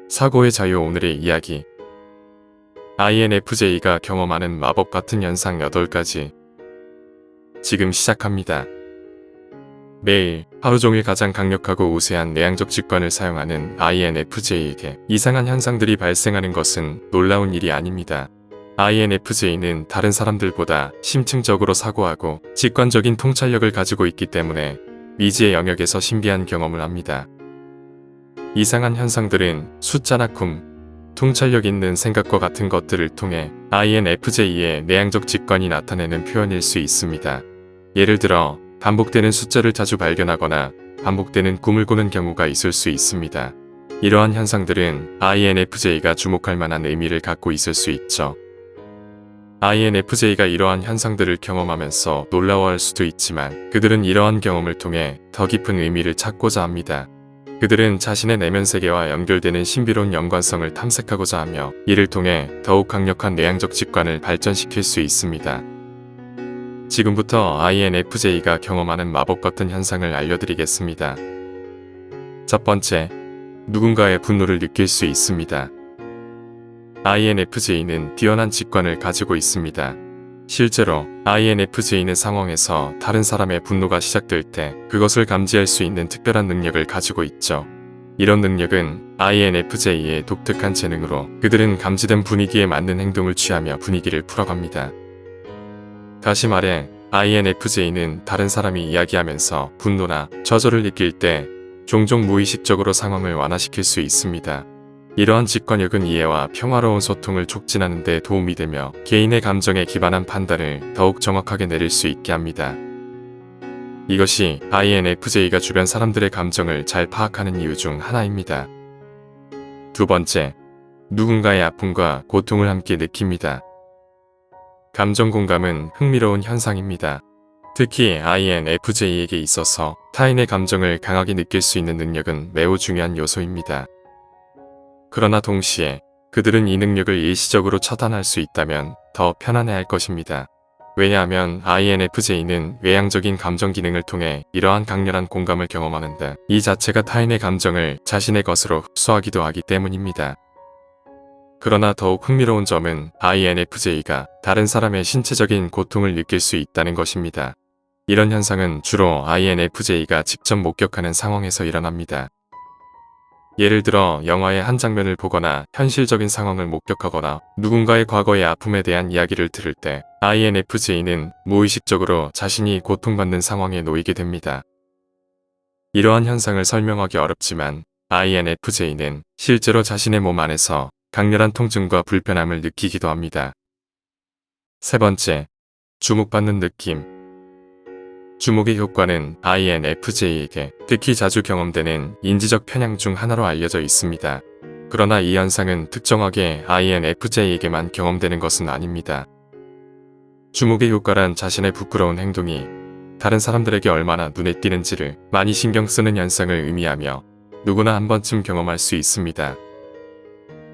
사고의 자유. 오늘의 이야기. INFJ가 경험하는 마법 같은 현상 8가지. 지금 시작합니다. 매일 하루 종일 가장 강력하고 우세한 내향적 직관을 사용하는 INFJ에게 이상한 현상들이 발생하는 것은 놀라운 일이 아닙니다. INFJ는 다른 사람들보다 심층적으로 사고하고 직관적인 통찰력을 가지고 있기 때문에 미지의 영역에서 신비한 경험을 합니다. 이상한 현상들은 숫자나 꿈, 통찰력 있는 생각과 같은 것들을 통해 INFJ의 내향적 직관이 나타내는 표현일 수 있습니다. 예를 들어 반복되는 숫자를 자주 발견하거나 반복되는 꿈을 꾸는 경우가 있을 수 있습니다. 이러한 현상들은 INFJ가 주목할 만한 의미를 갖고 있을 수 있죠. INFJ가 이러한 현상들을 경험하면서 놀라워할 수도 있지만 그들은 이러한 경험을 통해 더 깊은 의미를 찾고자 합니다. 그들은 자신의 내면 세계와 연결되는 신비로운 연관성을 탐색하고자 하며 이를 통해 더욱 강력한 내향적 직관을 발전시킬 수 있습니다. 지금부터 INFJ가 경험하는 마법 같은 현상을 알려드리겠습니다. 첫 번째, 누군가의 분노를 느낄 수 있습니다. INFJ는 뛰어난 직관을 가지고 있습니다. 실제로 INFJ는 상황에서 다른 사람의 분노가 시작될 때 그것을 감지할 수 있는 특별한 능력을 가지고 있죠. 이런 능력은 INFJ의 독특한 재능으로 그들은 감지된 분위기에 맞는 행동을 취하며 분위기를 풀어갑니다. 다시 말해 INFJ는 다른 사람이 이야기하면서 분노나 좌절을 느낄 때 종종 무의식적으로 상황을 완화시킬 수 있습니다. 이러한 직관력은 이해와 평화로운 소통을 촉진하는 데 도움이 되며 개인의 감정에 기반한 판단을 더욱 정확하게 내릴 수 있게 합니다. 이것이 INFJ가 주변 사람들의 감정을 잘 파악하는 이유 중 하나입니다. 두 번째, 누군가의 아픔과 고통을 함께 느낍니다. 감정 공감은 흥미로운 현상입니다. 특히 INFJ에게 있어서 타인의 감정을 강하게 느낄 수 있는 능력은 매우 중요한 요소입니다. 그러나 동시에 그들은 이 능력을 일시적으로 차단할 수 있다면 더 편안해할 것입니다. 왜냐하면 INFJ는 외향적인 감정 기능을 통해 이러한 강렬한 공감을 경험하는데 이 자체가 타인의 감정을 자신의 것으로 흡수하기도 하기 때문입니다. 그러나 더욱 흥미로운 점은 INFJ가 다른 사람의 신체적인 고통을 느낄 수 있다는 것입니다. 이런 현상은 주로 INFJ가 직접 목격하는 상황에서 일어납니다. 예를 들어 영화의 한 장면을 보거나 현실적인 상황을 목격하거나 누군가의 과거의 아픔에 대한 이야기를 들을 때 INFJ는 무의식적으로 자신이 고통받는 상황에 놓이게 됩니다. 이러한 현상을 설명하기 어렵지만 INFJ는 실제로 자신의 몸 안에서 강렬한 통증과 불편함을 느끼기도 합니다. 세 번째, 주목받는 느낌. 주목의 효과는 INFJ에게 특히 자주 경험되는 인지적 편향 중 하나로 알려져 있습니다. 그러나 이 현상은 특정하게 INFJ에게만 경험되는 것은 아닙니다. 주목의 효과란 자신의 부끄러운 행동이 다른 사람들에게 얼마나 눈에 띄는지를 많이 신경 쓰는 현상을 의미하며 누구나 한 번쯤 경험할 수 있습니다.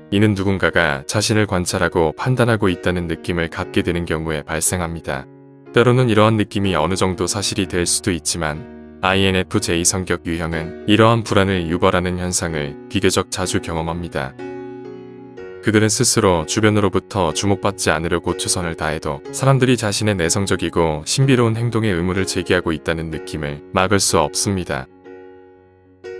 이는 누군가가 자신을 관찰하고 판단하고 있다는 느낌을 갖게 되는 경우에 발생합니다. 때로는 이러한 느낌이 어느 정도 사실이 될 수도 있지만 INFJ 성격 유형은 이러한 불안을 유발하는 현상을 비교적 자주 경험합니다. 그들은 스스로 주변으로부터 주목받지 않으려고 최선을 다해도 사람들이 자신의 내성적이고 신비로운 행동에 의문을 제기하고 있다는 느낌을 막을 수 없습니다.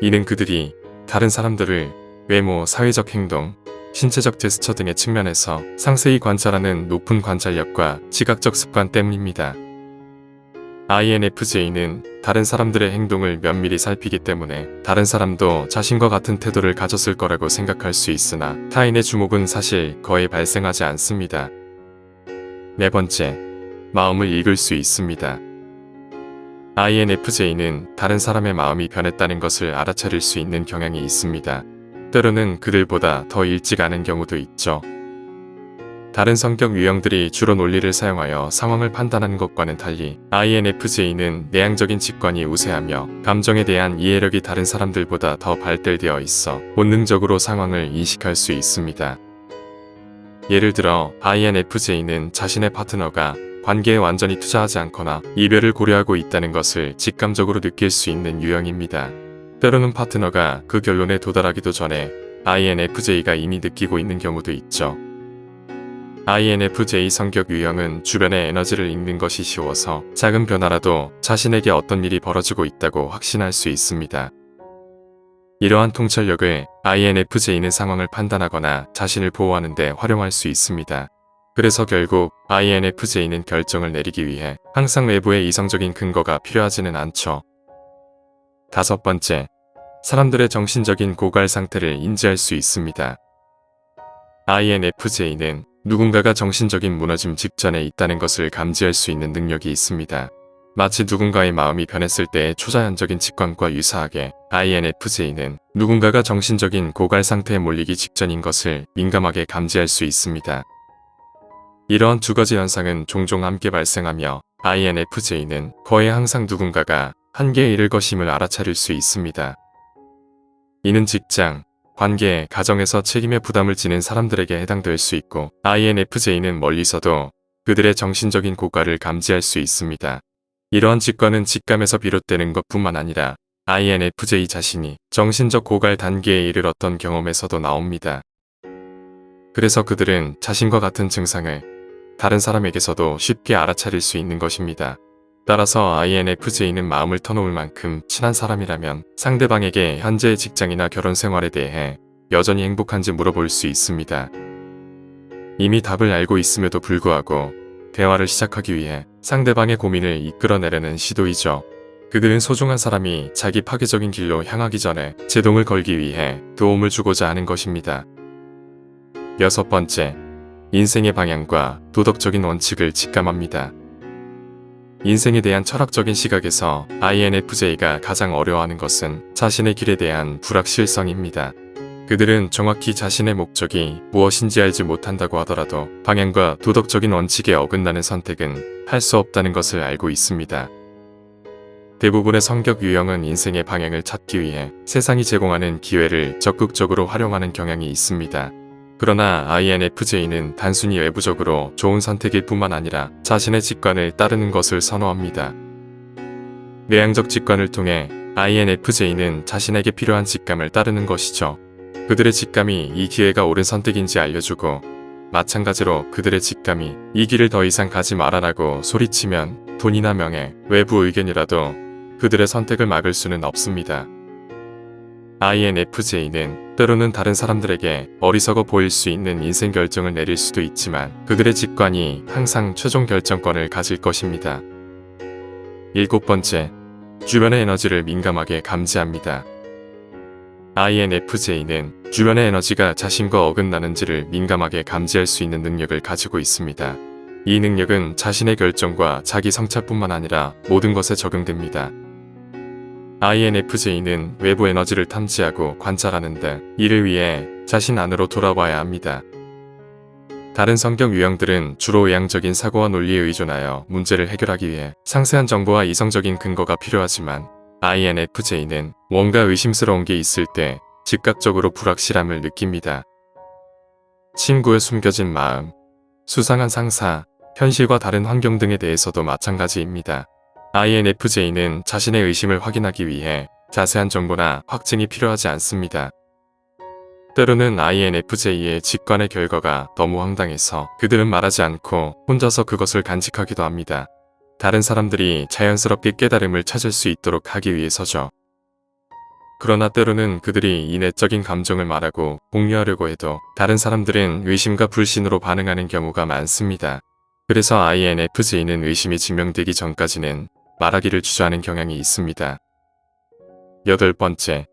이는 그들이 다른 사람들을 외모, 사회적 행동, 신체적 제스처 등의 측면에서 상세히 관찰하는 높은 관찰력과 지각적 습관 때문입니다. INFJ는 다른 사람들의 행동을 면밀히 살피기 때문에 다른 사람도 자신과 같은 태도를 가졌을 거라고 생각할 수 있으나 타인의 주목은 사실 거의 발생하지 않습니다. 네 번째, 마음을 읽을 수 있습니다. INFJ는 다른 사람의 마음이 변했다는 것을 알아차릴 수 있는 경향이 있습니다. 때로는 그들보다 더 일찍 아는 경우도 있죠. 다른 성격 유형들이 주로 논리를 사용하여 상황을 판단하는 것과는 달리 INFJ는 내향적인 직관이 우세하며 감정에 대한 이해력이 다른 사람들보다 더 발달되어 있어 본능적으로 상황을 인식할 수 있습니다. 예를 들어 INFJ는 자신의 파트너가 관계에 완전히 투자하지 않거나 이별을 고려하고 있다는 것을 직감적으로 느낄 수 있는 유형입니다. 때로는 파트너가 그 결론에 도달하기도 전에 INFJ가 이미 느끼고 있는 경우도 있죠. INFJ 성격 유형은 주변의 에너지를 읽는 것이 쉬워서 작은 변화라도 자신에게 어떤 일이 벌어지고 있다고 확신할 수 있습니다. 이러한 통찰력을 INFJ는 상황을 판단하거나 자신을 보호하는 데 활용할 수 있습니다. 그래서 결국 INFJ는 결정을 내리기 위해 항상 외부의 이성적인 근거가 필요하지는 않죠. 다섯 번째, 사람들의 정신적인 고갈 상태를 인지할 수 있습니다. INFJ는 누군가가 정신적인 무너짐 직전에 있다는 것을 감지할 수 있는 능력이 있습니다. 마치 누군가의 마음이 변했을 때의 초자연적인 직관과 유사하게 INFJ는 누군가가 정신적인 고갈 상태에 몰리기 직전인 것을 민감하게 감지할 수 있습니다. 이러한 두 가지 현상은 종종 함께 발생하며 INFJ는 거의 항상 누군가가 한계에 이를 것임을 알아차릴 수 있습니다. 이는 직장, 관계, 가정에서 책임의 부담을 지는 사람들에게 해당될 수 있고 INFJ는 멀리서도 그들의 정신적인 고갈을 감지할 수 있습니다. 이러한 직관은 직감에서 비롯되는 것뿐만 아니라 INFJ 자신이 정신적 고갈 단계에 이르렀던 경험에서도 나옵니다. 그래서 그들은 자신과 같은 증상을 다른 사람에게서도 쉽게 알아차릴 수 있는 것입니다. 따라서 INFJ는 마음을 터놓을 만큼 친한 사람이라면 상대방에게 현재의 직장이나 결혼 생활에 대해 여전히 행복한지 물어볼 수 있습니다. 이미 답을 알고 있음에도 불구하고 대화를 시작하기 위해 상대방의 고민을 이끌어내려는 시도이죠. 그들은 소중한 사람이 자기 파괴적인 길로 향하기 전에 제동을 걸기 위해 도움을 주고자 하는 것입니다. 여섯 번째, 인생의 방향과 도덕적인 원칙을 직감합니다. 인생에 대한 철학적인 시각에서 INFJ가 가장 어려워하는 것은 자신의 길에 대한 불확실성입니다. 그들은 정확히 자신의 목적이 무엇인지 알지 못한다고 하더라도 방향과 도덕적인 원칙에 어긋나는 선택은 할 수 없다는 것을 알고 있습니다. 대부분의 성격 유형은 인생의 방향을 찾기 위해 세상이 제공하는 기회를 적극적으로 활용하는 경향이 있습니다. 그러나 INFJ는 단순히 외부적으로 좋은 선택일 뿐만 아니라 자신의 직관을 따르는 것을 선호합니다. 내향적 직관을 통해 INFJ는 자신에게 필요한 직감을 따르는 것이죠. 그들의 직감이 이 기회가 옳은 선택인지 알려주고 마찬가지로 그들의 직감이 이 길을 더 이상 가지 말아라고 소리치면 돈이나 명예, 외부 의견이라도 그들의 선택을 막을 수는 없습니다. INFJ는 때로는 다른 사람들에게 어리석어 보일 수 있는 인생 결정을 내릴 수도 있지만 그들의 직관이 항상 최종 결정권을 가질 것입니다. 일곱 번째, 주변의 에너지를 민감하게 감지합니다. INFJ는 주변의 에너지가 자신과 어긋나는지를 민감하게 감지할 수 있는 능력을 가지고 있습니다. 이 능력은 자신의 결정과 자기 성찰뿐만 아니라 모든 것에 적용됩니다. INFJ는 외부 에너지를 탐지하고 관찰하는데 이를 위해 자신 안으로 돌아와야 합니다. 다른 성격 유형들은 주로 외향적인 사고와 논리에 의존하여 문제를 해결하기 위해 상세한 정보와 이성적인 근거가 필요하지만 INFJ는 뭔가 의심스러운 게 있을 때 즉각적으로 불확실함을 느낍니다. 친구의 숨겨진 마음, 수상한 상사, 현실과 다른 환경 등에 대해서도 마찬가지입니다. INFJ는 자신의 의심을 확인하기 위해 자세한 정보나 확증이 필요하지 않습니다. 때로는 INFJ의 직관의 결과가 너무 황당해서 그들은 말하지 않고 혼자서 그것을 간직하기도 합니다. 다른 사람들이 자연스럽게 깨달음을 찾을 수 있도록 하기 위해서죠. 그러나 때로는 그들이 이 내적인 감정을 말하고 공유하려고 해도 다른 사람들은 의심과 불신으로 반응하는 경우가 많습니다. 그래서 INFJ는 의심이 증명되기 전까지는 말하기를 주저하는 경향이 있습니다. 여덟 번째,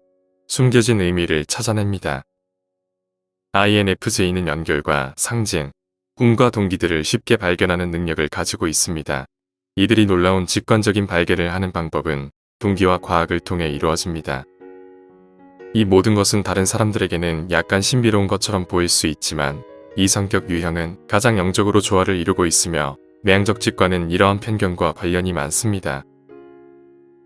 숨겨진 의미를 찾아냅니다. INFJ는 연결과 상징, 꿈과 동기들을 쉽게 발견하는 능력을 가지고 있습니다. 이들이 놀라운 직관적인 발견을 하는 방법은 동기와 과학을 통해 이루어집니다. 이 모든 것은 다른 사람들에게는 약간 신비로운 것처럼 보일 수 있지만 이 성격 유형은 가장 영적으로 조화를 이루고 있으며 내향적 직관은 이러한 편견과 관련이 많습니다.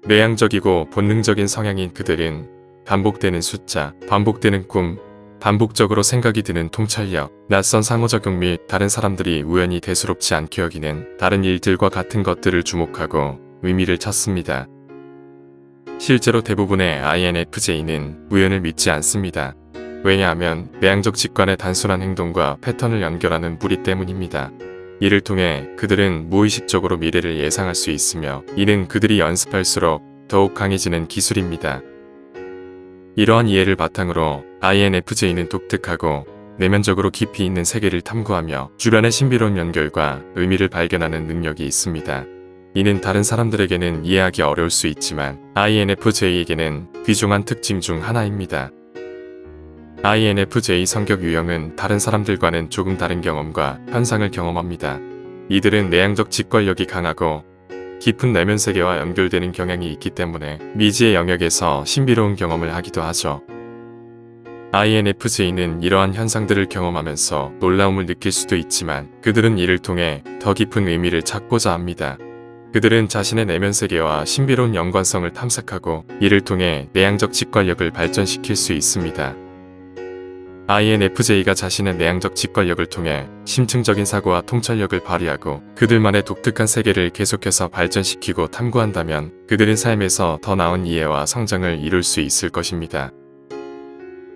내향적이고 본능적인 성향인 그들은 반복되는 숫자, 반복되는 꿈, 반복적으로 생각이 드는 통찰력, 낯선 상호작용 및 다른 사람들이 우연히 대수롭지 않게 여기는 다른 일들과 같은 것들을 주목하고 의미를 찾습니다. 실제로 대부분의 INFJ는 우연을 믿지 않습니다. 왜냐하면 내향적 직관의 단순한 행동과 패턴을 연결하는 무리 때문입니다. 이를 통해 그들은 무의식적으로 미래를 예상할 수 있으며 이는 그들이 연습할수록 더욱 강해지는 기술입니다. 이러한 이해를 바탕으로 INFJ는 독특하고 내면적으로 깊이 있는 세계를 탐구하며 주변의 신비로운 연결과 의미를 발견하는 능력이 있습니다. 이는 다른 사람들에게는 이해하기 어려울 수 있지만 INFJ에게는 귀중한 특징 중 하나입니다. INFJ 성격 유형은 다른 사람들과는 조금 다른 경험과 현상을 경험합니다. 이들은 내향적 직관력이 강하고 깊은 내면 세계와 연결되는 경향이 있기 때문에 미지의 영역에서 신비로운 경험을 하기도 하죠. INFJ는 이러한 현상들을 경험하면서 놀라움을 느낄 수도 있지만 그들은 이를 통해 더 깊은 의미를 찾고자 합니다. 그들은 자신의 내면 세계와 신비로운 연관성을 탐색하고 이를 통해 내향적 직관력을 발전시킬 수 있습니다. INFJ가 자신의 내향적 직관력을 통해 심층적인 사고와 통찰력을 발휘하고 그들만의 독특한 세계를 계속해서 발전시키고 탐구한다면 그들은 삶에서 더 나은 이해와 성장을 이룰 수 있을 것입니다.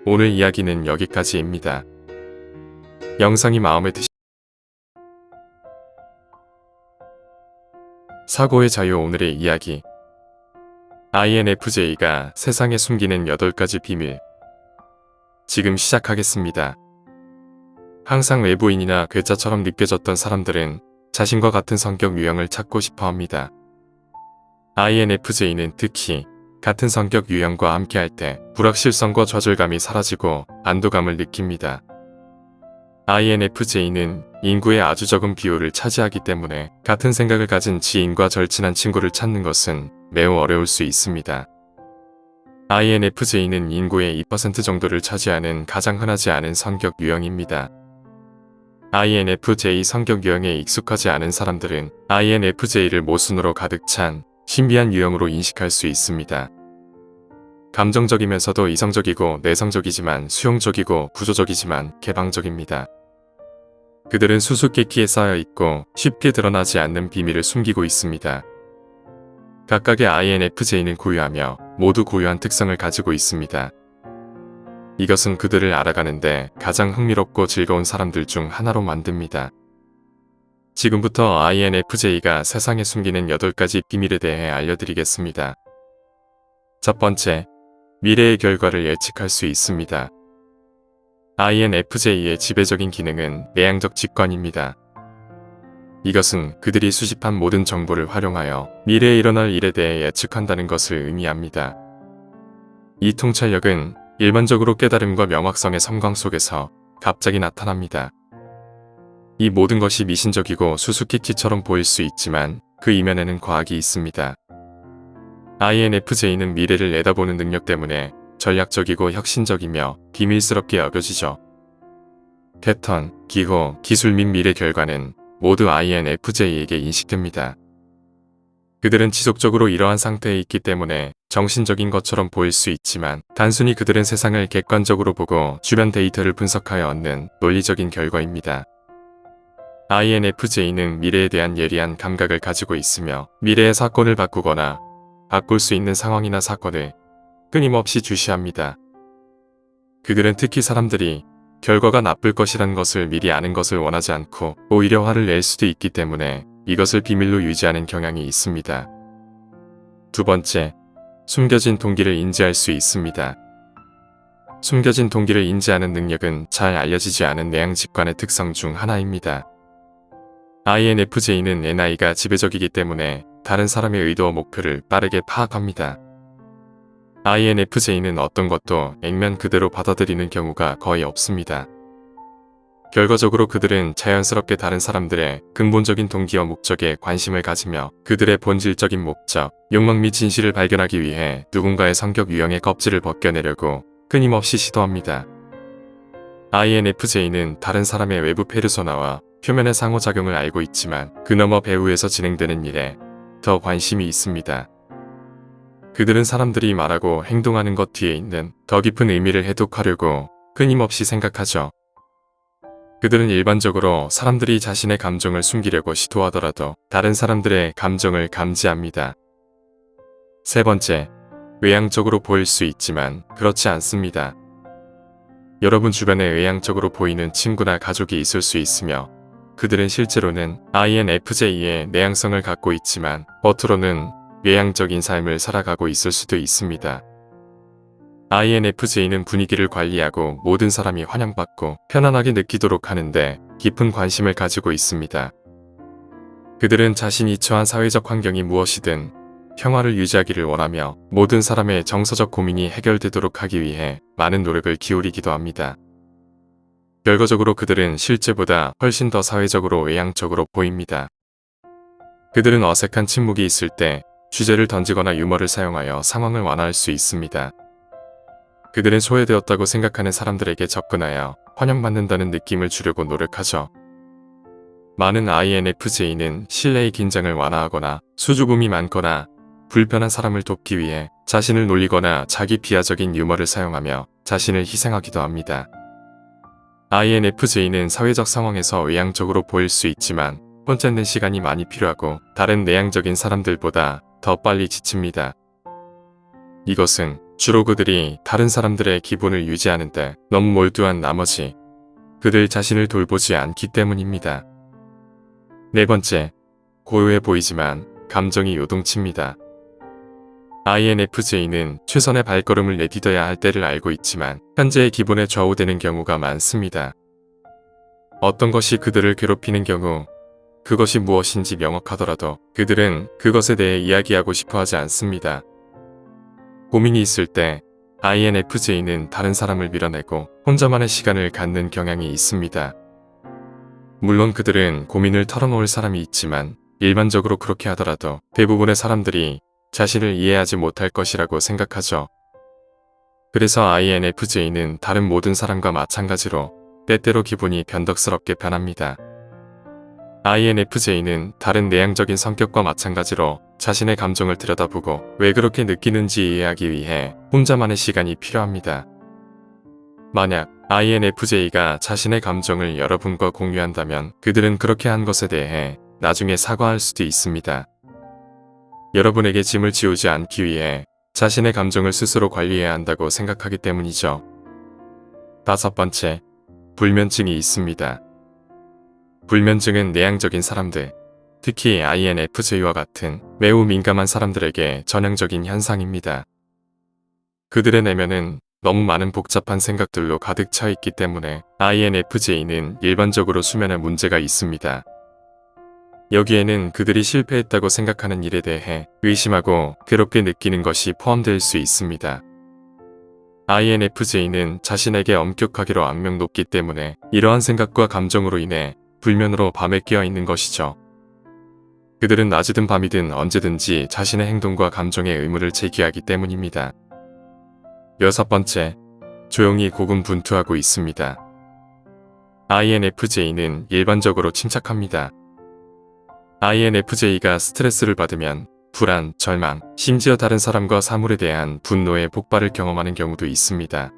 오늘 이야기는 여기까지입니다. 영상이 마음에 드시면 사고의 자유 오늘의 이야기 INFJ가 세상에 숨기는 8가지 비밀 지금 시작하겠습니다. 항상 외부인이나 괴짜처럼 느껴졌던 사람들은 자신과 같은 성격 유형을 찾고 싶어 합니다. INFJ는 특히 같은 성격 유형과 함께할 때 불확실성과 좌절감이 사라지고 안도감을 느낍니다. INFJ는 인구의 아주 적은 비율을 차지하기 때문에 같은 생각을 가진 지인과 절친한 친구를 찾는 것은 매우 어려울 수 있습니다. INFJ는 인구의 2% 정도를 차지하는 가장 흔하지 않은 성격 유형입니다. INFJ 성격 유형에 익숙하지 않은 사람들은 INFJ를 모순으로 가득 찬 신비한 유형으로 인식할 수 있습니다. 감정적이면서도 이성적이고 내성적이지만 수용적이고 구조적이지만 개방적입니다. 그들은 수수께끼에 쌓여 있고 쉽게 드러나지 않는 비밀을 숨기고 있습니다. 각각의 INFJ는 고유하며 모두 고유한 특성을 가지고 있습니다. 이것은 그들을 알아가는데 가장 흥미롭고 즐거운 사람들 중 하나로 만듭니다. 지금부터 INFJ가 세상에 숨기는 8가지 비밀에 대해 알려드리겠습니다. 첫 번째, 미래의 결과를 예측할 수 있습니다. INFJ의 지배적인 기능은 내향적 직관입니다. 이것은 그들이 수집한 모든 정보를 활용하여 미래에 일어날 일에 대해 예측한다는 것을 의미합니다. 이 통찰력은 일반적으로 깨달음과 명확성의 섬광 속에서 갑자기 나타납니다. 이 모든 것이 미신적이고 수수께끼처럼 보일 수 있지만 그 이면에는 과학이 있습니다. INFJ는 미래를 내다보는 능력 때문에 전략적이고 혁신적이며 비밀스럽게 여겨지죠. 패턴, 기호, 기술 및 미래 결과는 모두 INFJ에게 인식됩니다. 그들은 지속적으로 이러한 상태에 있기 때문에 정신적인 것처럼 보일 수 있지만 단순히 그들은 세상을 객관적으로 보고 주변 데이터를 분석하여 얻는 논리적인 결과입니다. INFJ는 미래에 대한 예리한 감각을 가지고 있으며 미래의 사건을 바꾸거나 바꿀 수 있는 상황이나 사건을 끊임없이 주시합니다. 그들은 특히 사람들이 결과가 나쁠 것이란 것을 미리 아는 것을 원하지 않고 오히려 화를 낼 수도 있기 때문에 이것을 비밀로 유지하는 경향이 있습니다. 두 번째, 숨겨진 동기를 인지할 수 있습니다. 숨겨진 동기를 인지하는 능력은 잘 알려지지 않은 내향 직관의 특성 중 하나입니다. INFJ는 NI가 지배적이기 때문에 다른 사람의 의도와 목표를 빠르게 파악합니다. INFJ는 어떤 것도 액면 그대로 받아들이는 경우가 거의 없습니다. 결과적으로 그들은 자연스럽게 다른 사람들의 근본적인 동기와 목적에 관심을 가지며 그들의 본질적인 목적, 욕망 및 진실을 발견하기 위해 누군가의 성격 유형의 껍질을 벗겨내려고 끊임없이 시도합니다. INFJ는 다른 사람의 외부 페르소나와 표면의 상호작용을 알고 있지만 그 너머 배후에서 진행되는 일에 더 관심이 있습니다. 그들은 사람들이 말하고 행동하는 것 뒤에 있는 더 깊은 의미를 해독하려고 끊임없이 생각하죠. 그들은 일반적으로 사람들이 자신의 감정을 숨기려고 시도하더라도 다른 사람들의 감정을 감지합니다. 세 번째, 외향적으로 보일 수 있지만 그렇지 않습니다. 여러분 주변에 외향적으로 보이는 친구나 가족이 있을 수 있으며 그들은 실제로는 INFJ의 내향성을 갖고 있지만 겉으로는 외향적인 삶을 살아가고 있을 수도 있습니다. INFJ는 분위기를 관리하고 모든 사람이 환영받고 편안하게 느끼도록 하는데 깊은 관심을 가지고 있습니다. 그들은 자신이 처한 사회적 환경이 무엇이든 평화를 유지하기를 원하며 모든 사람의 정서적 고민이 해결되도록 하기 위해 많은 노력을 기울이기도 합니다. 결과적으로 그들은 실제보다 훨씬 더 사회적으로 외향적으로 보입니다. 그들은 어색한 침묵이 있을 때 주제를 던지거나 유머를 사용하여 상황을 완화할 수 있습니다. 그들은 소외되었다고 생각하는 사람들에게 접근하여 환영받는다는 느낌을 주려고 노력하죠. 많은 INFJ는 신뢰의 긴장을 완화하거나 수줍음이 많거나 불편한 사람을 돕기 위해 자신을 놀리거나 자기 비하적인 유머를 사용하며 자신을 희생하기도 합니다. INFJ는 사회적 상황에서 외향적으로 보일 수 있지만 혼잡는 시간이 많이 필요하고 다른 내향적인 사람들보다 더 빨리 지칩니다. 이것은 주로 그들이 다른 사람들의 기분을 유지하는데 너무 몰두한 나머지 그들 자신을 돌보지 않기 때문입니다. 네 번째, 고요해 보이지만 감정이 요동칩니다. INFJ는 최선의 발걸음을 내딛어야 할 때를 알고 있지만 현재의 기분에 좌우되는 경우가 많습니다. 어떤 것이 그들을 괴롭히는 경우 그것이 무엇인지 명확하더라도 그들은 그것에 대해 이야기하고 싶어 하지 않습니다. 고민이 있을 때 INFJ는 다른 사람을 밀어내고 혼자만의 시간을 갖는 경향이 있습니다. 물론 그들은 고민을 털어놓을 사람이 있지만 일반적으로 그렇게 하더라도 대부분의 사람들이 자신을 이해하지 못할 것이라고 생각하죠. 그래서 INFJ는 다른 모든 사람과 마찬가지로 때때로 기분이 변덕스럽게 변합니다. INFJ는 다른 내향적인 성격과 마찬가지로 자신의 감정을 들여다보고 왜 그렇게 느끼는지 이해하기 위해 혼자만의 시간이 필요합니다. 만약 INFJ가 자신의 감정을 여러분과 공유한다면 그들은 그렇게 한 것에 대해 나중에 사과할 수도 있습니다. 여러분에게 짐을 지우지 않기 위해 자신의 감정을 스스로 관리해야 한다고 생각하기 때문이죠. 다섯 번째, 불면증이 있습니다. 불면증은 내향적인 사람들, 특히 INFJ와 같은 매우 민감한 사람들에게 전형적인 현상입니다. 그들의 내면은 너무 많은 복잡한 생각들로 가득 차 있기 때문에 INFJ는 일반적으로 수면에 문제가 있습니다. 여기에는 그들이 실패했다고 생각하는 일에 대해 의심하고 괴롭게 느끼는 것이 포함될 수 있습니다. INFJ는 자신에게 엄격하기로 악명 높기 때문에 이러한 생각과 감정으로 인해 불면으로 밤에 깨어 있는 것이죠. 그들은 낮이든 밤이든 언제든지 자신의 행동과 감정에 의문을 제기하기 때문입니다. 여섯 번째, 조용히 고군분투하고 있습니다. INFJ는 일반적으로 침착합니다. INFJ가 스트레스를 받으면 불안, 절망, 심지어 다른 사람과 사물에 대한 분노의 폭발을 경험하는 경우도 있습니다.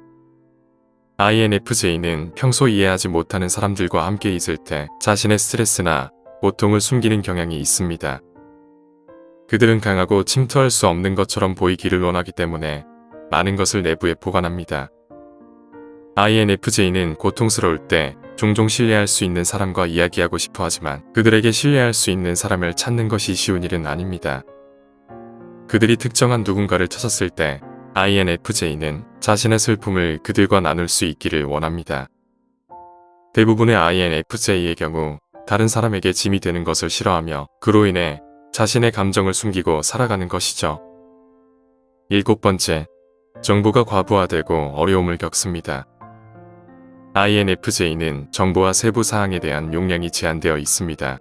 INFJ는 평소 이해하지 못하는 사람들과 함께 있을 때 자신의 스트레스나 고통을 숨기는 경향이 있습니다. 그들은 강하고 침투할 수 없는 것처럼 보이기를 원하기 때문에 많은 것을 내부에 보관합니다. INFJ는 고통스러울 때 종종 신뢰할 수 있는 사람과 이야기하고 싶어 하지만 그들에게 신뢰할 수 있는 사람을 찾는 것이 쉬운 일은 아닙니다. 그들이 특정한 누군가를 찾았을 때 INFJ는 자신의 슬픔을 그들과 나눌 수 있기를 원합니다. 대부분의 INFJ의 경우 다른 사람에게 짐이 되는 것을 싫어하며 그로 인해 자신의 감정을 숨기고 살아가는 것이죠. 일곱 번째, 정보가 과부하되고 어려움을 겪습니다. INFJ는 정보와 세부 사항에 대한 용량이 제한되어 있습니다.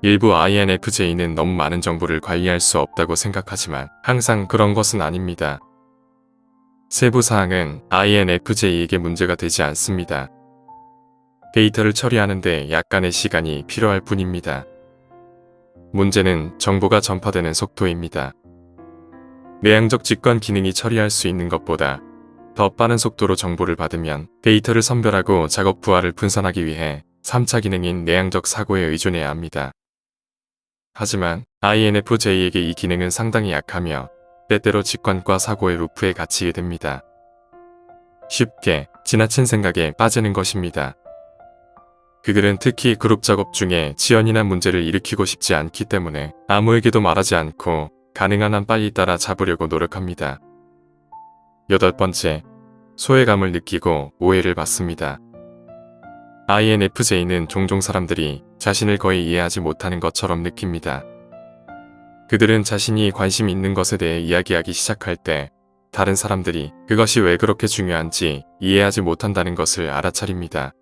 일부 INFJ는 너무 많은 정보를 관리할 수 없다고 생각하지만 항상 그런 것은 아닙니다. 세부 사항은 INFJ에게 문제가 되지 않습니다. 데이터를 처리하는데 약간의 시간이 필요할 뿐입니다. 문제는 정보가 전파되는 속도입니다. 내향적 직관 기능이 처리할 수 있는 것보다 더 빠른 속도로 정보를 받으면 데이터를 선별하고 작업 부하를 분산하기 위해 3차 기능인 내향적 사고에 의존해야 합니다. 하지만 INFJ에게 이 기능은 상당히 약하며 때때로 직관과 사고의 루프에 갇히게 됩니다. 쉽게 지나친 생각에 빠지는 것입니다. 그들은 특히 그룹 작업 중에 지연이나 문제를 일으키고 싶지 않기 때문에 아무에게도 말하지 않고 가능한 한 빨리 따라 잡으려고 노력합니다. 8번째, 소외감을 느끼고 오해를 받습니다. INFJ는 종종 사람들이 자신을 거의 이해하지 못하는 것처럼 느낍니다. 그들은 자신이 관심 있는 것에 대해 이야기하기 시작할 때 다른 사람들이 그것이 왜 그렇게 중요한지 이해하지 못한다는 것을 알아차립니다.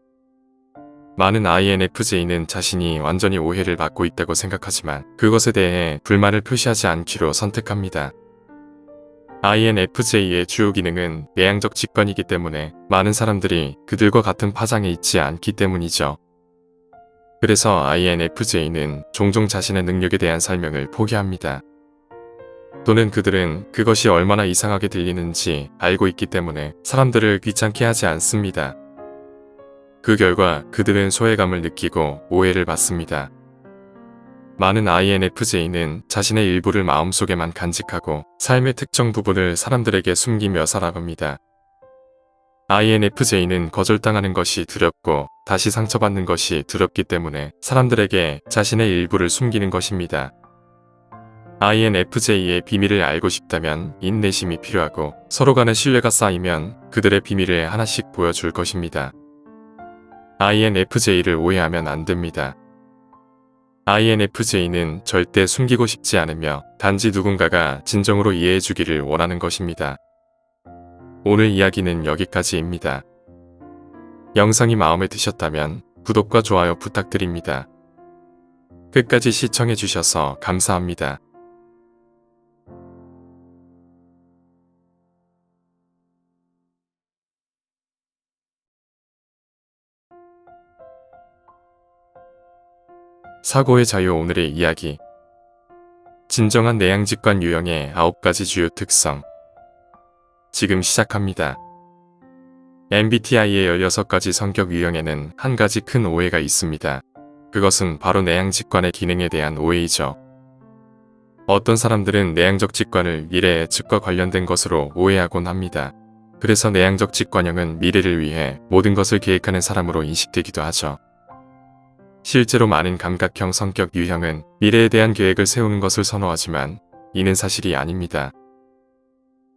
많은 INFJ는 자신이 완전히 오해를 받고 있다고 생각하지만 그것에 대해 불만을 표시하지 않기로 선택합니다. INFJ의 주요 기능은 내향적 직관이기 때문에 많은 사람들이 그들과 같은 파장에 있지 않기 때문이죠. 그래서 INFJ는 종종 자신의 능력에 대한 설명을 포기합니다. 또는 그들은 그것이 얼마나 이상하게 들리는지 알고 있기 때문에 사람들을 귀찮게 하지 않습니다. 그 결과 그들은 소외감을 느끼고 오해를 받습니다. 많은 INFJ는 자신의 일부를 마음속에만 간직하고 삶의 특정 부분을 사람들에게 숨기며 살아갑니다. INFJ는 거절당하는 것이 두렵고 다시 상처받는 것이 두렵기 때문에 사람들에게 자신의 일부를 숨기는 것입니다. INFJ의 비밀을 알고 싶다면 인내심이 필요하고 서로 간의 신뢰가 쌓이면 그들의 비밀을 하나씩 보여줄 것입니다. INFJ를 오해하면 안 됩니다. INFJ는 절대 숨기고 싶지 않으며 단지 누군가가 진정으로 이해해주기를 원하는 것입니다. 오늘 이야기는 여기까지입니다. 영상이 마음에 드셨다면 구독과 좋아요 부탁드립니다. 끝까지 시청해주셔서 감사합니다. 사고의 자유. 오늘의 이야기. 진정한 내향직관 유형의 9가지 주요 특성. 지금 시작합니다. MBTI의 16가지 성격 유형에는 한 가지 큰 오해가 있습니다. 그것은 바로 내향직관의 기능에 대한 오해이죠. 어떤 사람들은 내향적 직관을 미래의 측과 관련된 것으로 오해하곤 합니다. 그래서 내향적 직관형은 미래를 위해 모든 것을 계획하는 사람으로 인식되기도 하죠. 실제로 많은 감각형 성격 유형은 미래에 대한 계획을 세우는 것을 선호하지만 이는 사실이 아닙니다.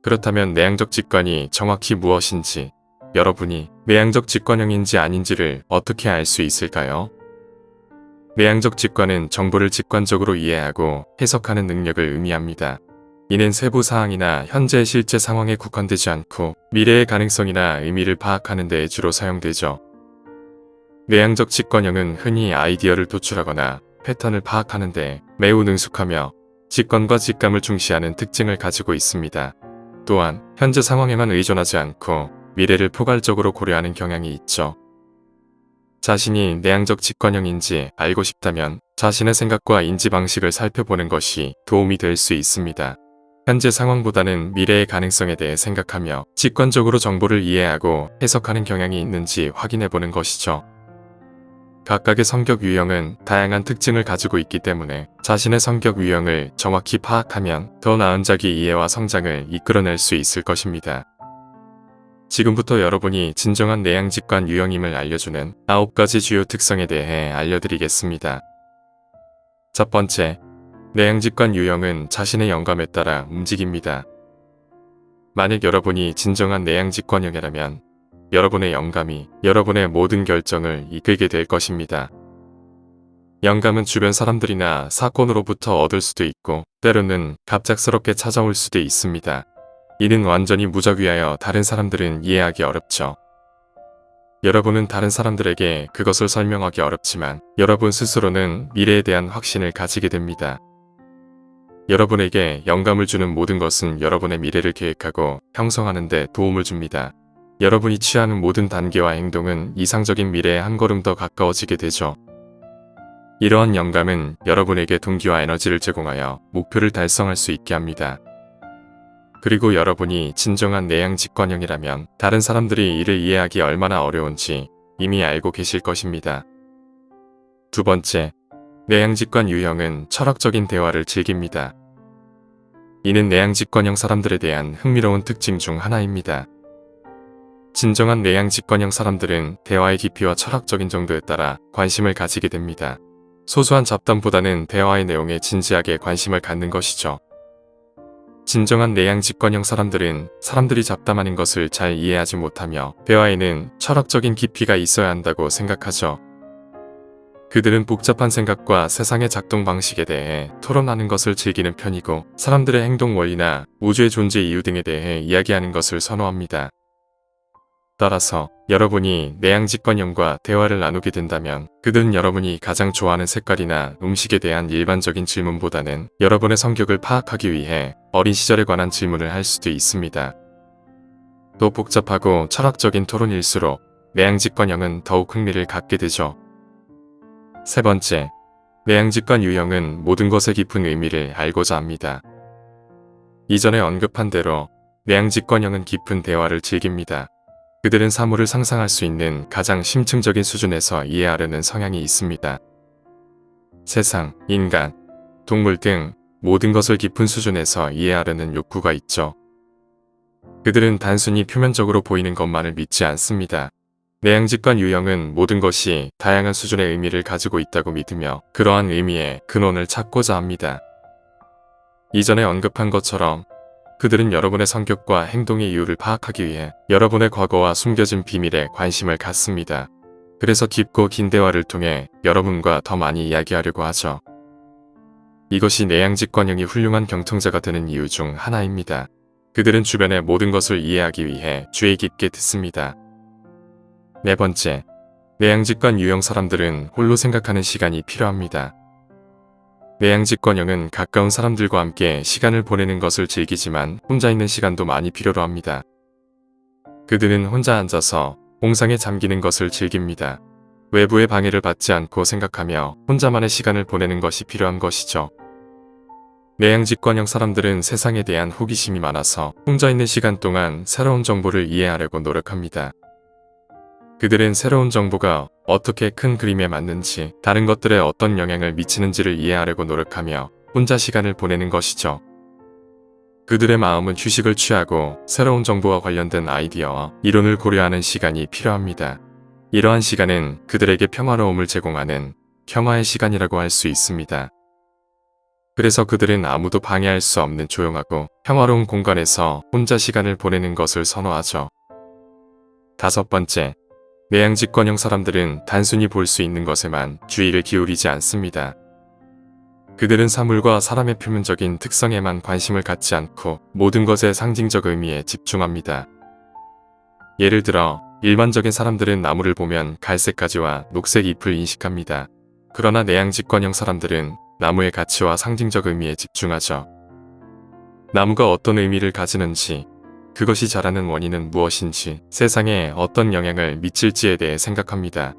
그렇다면 내향적 직관이 정확히 무엇인지, 여러분이 내향적 직관형인지 아닌지를 어떻게 알 수 있을까요? 내향적 직관은 정보를 직관적으로 이해하고 해석하는 능력을 의미합니다. 이는 세부 사항이나 현재의 실제 상황에 국한되지 않고 미래의 가능성이나 의미를 파악하는 데 주로 사용되죠. 내향적 직관형은 흔히 아이디어를 도출하거나 패턴을 파악하는 데 매우 능숙하며 직관과 직감을 중시하는 특징을 가지고 있습니다. 또한 현재 상황에만 의존하지 않고 미래를 포괄적으로 고려하는 경향이 있죠. 자신이 내향적 직관형인지 알고 싶다면 자신의 생각과 인지 방식을 살펴보는 것이 도움이 될 수 있습니다. 현재 상황보다는 미래의 가능성에 대해 생각하며 직관적으로 정보를 이해하고 해석하는 경향이 있는지 확인해보는 것이죠. 각각의 성격 유형은 다양한 특징을 가지고 있기 때문에 자신의 성격 유형을 정확히 파악하면 더 나은 자기 이해와 성장을 이끌어낼 수 있을 것입니다. 지금부터 여러분이 진정한 내향직관 유형임을 알려주는 9가지 주요 특성에 대해 알려드리겠습니다. 첫 번째, 내향직관 유형은 자신의 영감에 따라 움직입니다. 만약 여러분이 진정한 내향직관형이라면 여러분의 영감이 여러분의 모든 결정을 이끌게 될 것입니다. 영감은 주변 사람들이나 사건으로부터 얻을 수도 있고 때로는 갑작스럽게 찾아올 수도 있습니다. 이는 완전히 무작위하여 다른 사람들은 이해하기 어렵죠. 여러분은 다른 사람들에게 그것을 설명하기 어렵지만 여러분 스스로는 미래에 대한 확신을 가지게 됩니다. 여러분에게 영감을 주는 모든 것은 여러분의 미래를 계획하고 형성하는 데 도움을 줍니다. 여러분이 취하는 모든 단계와 행동은 이상적인 미래에 한 걸음 더 가까워지게 되죠. 이러한 영감은 여러분에게 동기와 에너지를 제공하여 목표를 달성할 수 있게 합니다. 그리고 여러분이 진정한 내향직관형이라면 다른 사람들이 이를 이해하기 얼마나 어려운지 이미 알고 계실 것입니다. 두 번째, 내향직관 유형은 철학적인 대화를 즐깁니다. 이는 내향직관형 사람들에 대한 흥미로운 특징 중 하나입니다. 진정한 내향직관형 사람들은 대화의 깊이와 철학적인 정도에 따라 관심을 가지게 됩니다. 소소한 잡담보다는 대화의 내용에 진지하게 관심을 갖는 것이죠. 진정한 내향직관형 사람들은 사람들이 잡담하는 것을 잘 이해하지 못하며 대화에는 철학적인 깊이가 있어야 한다고 생각하죠. 그들은 복잡한 생각과 세상의 작동 방식에 대해 토론하는 것을 즐기는 편이고 사람들의 행동 원리나 우주의 존재 이유 등에 대해 이야기하는 것을 선호합니다. 따라서 여러분이 내향직관형과 대화를 나누게 된다면 그들은 여러분이 가장 좋아하는 색깔이나 음식에 대한 일반적인 질문보다는 여러분의 성격을 파악하기 위해 어린 시절에 관한 질문을 할 수도 있습니다. 또 복잡하고 철학적인 토론일수록 내향직관형은 더욱 흥미를 갖게 되죠. 세 번째, 내향직관 유형은 모든 것의 깊은 의미를 알고자 합니다. 이전에 언급한 대로 내향직관형은 깊은 대화를 즐깁니다. 그들은 사물을 상상할 수 있는 가장 심층적인 수준에서 이해하려는 성향이 있습니다. 세상, 인간, 동물 등 모든 것을 깊은 수준에서 이해하려는 욕구가 있죠. 그들은 단순히 표면적으로 보이는 것만을 믿지 않습니다. 내향직관 유형은 모든 것이 다양한 수준의 의미를 가지고 있다고 믿으며 그러한 의미의 근원을 찾고자 합니다. 이전에 언급한 것처럼 그들은 여러분의 성격과 행동의 이유를 파악하기 위해 여러분의 과거와 숨겨진 비밀에 관심을 갖습니다. 그래서 깊고 긴 대화를 통해 여러분과 더 많이 이야기하려고 하죠. 이것이 내향직관형이 훌륭한 경청자가 되는 이유 중 하나입니다. 그들은 주변의 모든 것을 이해하기 위해 주의 깊게 듣습니다. 네 번째, 내향직관 유형 사람들은 홀로 생각하는 시간이 필요합니다. 내향직관형은 가까운 사람들과 함께 시간을 보내는 것을 즐기지만 혼자 있는 시간도 많이 필요로 합니다. 그들은 혼자 앉아서 공상에 잠기는 것을 즐깁니다. 외부의 방해를 받지 않고 생각하며 혼자만의 시간을 보내는 것이 필요한 것이죠. 내향직관형 사람들은 세상에 대한 호기심이 많아서 혼자 있는 시간 동안 새로운 정보를 이해하려고 노력합니다. 그들은 새로운 정보가 어떻게 큰 그림에 맞는지, 다른 것들에 어떤 영향을 미치는지를 이해하려고 노력하며 혼자 시간을 보내는 것이죠. 그들의 마음은 휴식을 취하고 새로운 정보와 관련된 아이디어와 이론을 고려하는 시간이 필요합니다. 이러한 시간은 그들에게 평화로움을 제공하는 평화의 시간이라고 할 수 있습니다. 그래서 그들은 아무도 방해할 수 없는 조용하고 평화로운 공간에서 혼자 시간을 보내는 것을 선호하죠. 다섯 번째, 내향직관형 사람들은 단순히 볼 수 있는 것에만 주의를 기울이지 않습니다. 그들은 사물과 사람의 표면적인 특성에만 관심을 갖지 않고 모든 것의 상징적 의미에 집중합니다. 예를 들어 일반적인 사람들은 나무를 보면 갈색 가지와 녹색 잎을 인식합니다. 그러나 내향직관형 사람들은 나무의 가치와 상징적 의미에 집중하죠. 나무가 어떤 의미를 가지는지, 그것이 자라는 원인은 무엇인지, 세상에 어떤 영향을 미칠지에 대해 생각합니다.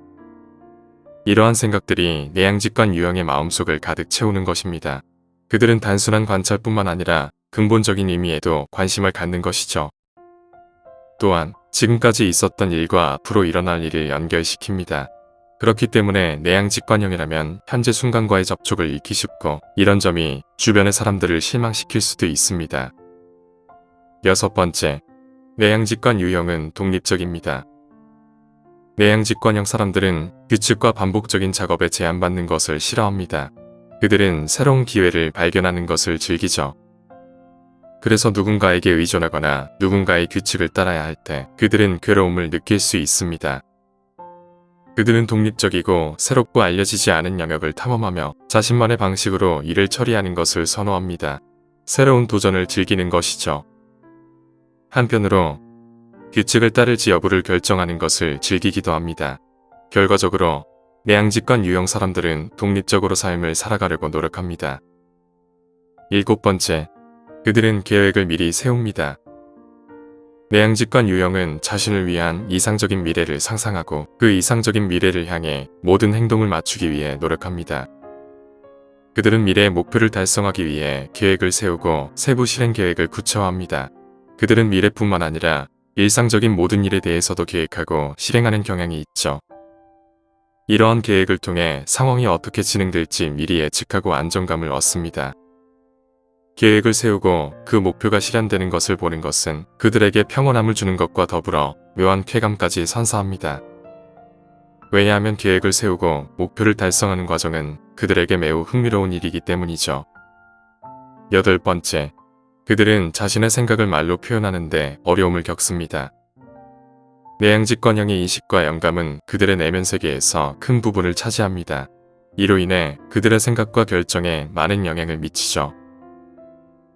이러한 생각들이 내향직관 유형의 마음속을 가득 채우는 것입니다. 그들은 단순한 관찰뿐만 아니라 근본적인 의미에도 관심을 갖는 것이죠. 또한 지금까지 있었던 일과 앞으로 일어날 일을 연결시킵니다. 그렇기 때문에 내향직관형이라면 현재 순간과의 접촉을 잃기 쉽고 이런 점이 주변의 사람들을 실망시킬 수도 있습니다. 여섯 번째, 내향직관 유형은 독립적입니다. 내향직관형 사람들은 규칙과 반복적인 작업에 제한받는 것을 싫어합니다. 그들은 새로운 기회를 발견하는 것을 즐기죠. 그래서 누군가에게 의존하거나 누군가의 규칙을 따라야 할 때 그들은 괴로움을 느낄 수 있습니다. 그들은 독립적이고 새롭고 알려지지 않은 영역을 탐험하며 자신만의 방식으로 일을 처리하는 것을 선호합니다. 새로운 도전을 즐기는 것이죠. 한편으로 규칙을 따를지 여부를 결정하는 것을 즐기기도 합니다. 결과적으로 내향직관 유형 사람들은 독립적으로 삶을 살아가려고 노력합니다. 일곱 번째, 그들은 계획을 미리 세웁니다. 내향직관 유형은 자신을 위한 이상적인 미래를 상상하고 그 이상적인 미래를 향해 모든 행동을 맞추기 위해 노력합니다. 그들은 미래의 목표를 달성하기 위해 계획을 세우고 세부 실행 계획을 구체화합니다. 그들은 미래뿐만 아니라 일상적인 모든 일에 대해서도 계획하고 실행하는 경향이 있죠. 이러한 계획을 통해 상황이 어떻게 진행될지 미리 예측하고 안정감을 얻습니다. 계획을 세우고 그 목표가 실현되는 것을 보는 것은 그들에게 평온함을 주는 것과 더불어 묘한 쾌감까지 선사합니다. 왜냐하면 계획을 세우고 목표를 달성하는 과정은 그들에게 매우 흥미로운 일이기 때문이죠. 8번째, 그들은 자신의 생각을 말로 표현하는데 어려움을 겪습니다. 내향직관형의 인식과 영감은 그들의 내면 세계에서 큰 부분을 차지합니다. 이로 인해 그들의 생각과 결정에 많은 영향을 미치죠.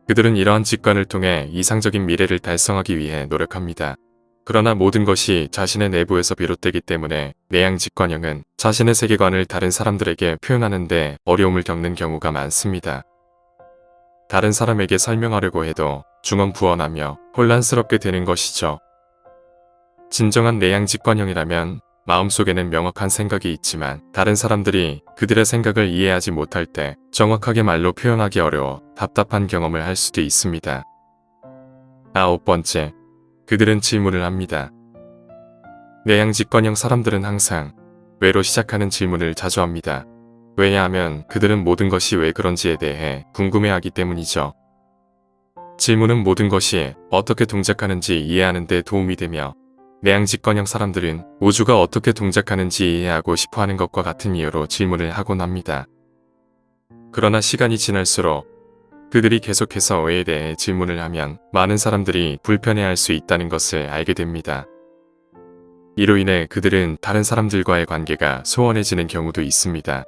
그들은 이러한 직관을 통해 이상적인 미래를 달성하기 위해 노력합니다. 그러나 모든 것이 자신의 내부에서 비롯되기 때문에 내향직관형은 자신의 세계관을 다른 사람들에게 표현하는데 어려움을 겪는 경우가 많습니다. 다른 사람에게 설명하려고 해도 중언부언하며 혼란스럽게 되는 것이죠. 진정한 내향직관형이라면 마음속에는 명확한 생각이 있지만 다른 사람들이 그들의 생각을 이해하지 못할 때 정확하게 말로 표현하기 어려워 답답한 경험을 할 수도 있습니다. 9번째, 그들은 질문을 합니다. 내향직관형 사람들은 항상 왜로 시작하는 질문을 자주 합니다. 왜냐하면 그들은 모든 것이 왜 그런지에 대해 궁금해하기 때문이죠. 질문은 모든 것이 어떻게 동작하는지 이해하는 데 도움이 되며 내향직관형 사람들은 우주가 어떻게 동작하는지 이해하고 싶어하는 것과 같은 이유로 질문을 하곤 합니다. 그러나 시간이 지날수록 그들이 계속해서 왜에 대해 질문을 하면 많은 사람들이 불편해할 수 있다는 것을 알게 됩니다. 이로 인해 그들은 다른 사람들과의 관계가 소원해지는 경우도 있습니다.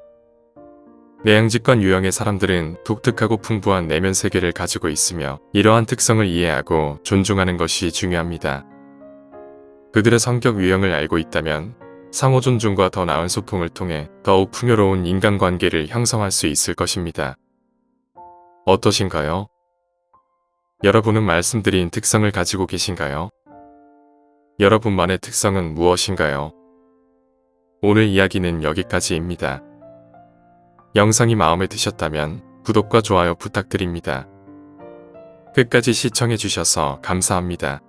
내향직관 유형의 사람들은 독특하고 풍부한 내면 세계를 가지고 있으며 이러한 특성을 이해하고 존중하는 것이 중요합니다. 그들의 성격 유형을 알고 있다면 상호 존중과 더 나은 소통을 통해 더욱 풍요로운 인간관계를 형성할 수 있을 것입니다. 어떠신가요? 여러분은 말씀드린 특성을 가지고 계신가요? 여러분만의 특성은 무엇인가요? 오늘 이야기는 여기까지입니다. 영상이 마음에 드셨다면 구독과 좋아요 부탁드립니다. 끝까지 시청해주셔서 감사합니다.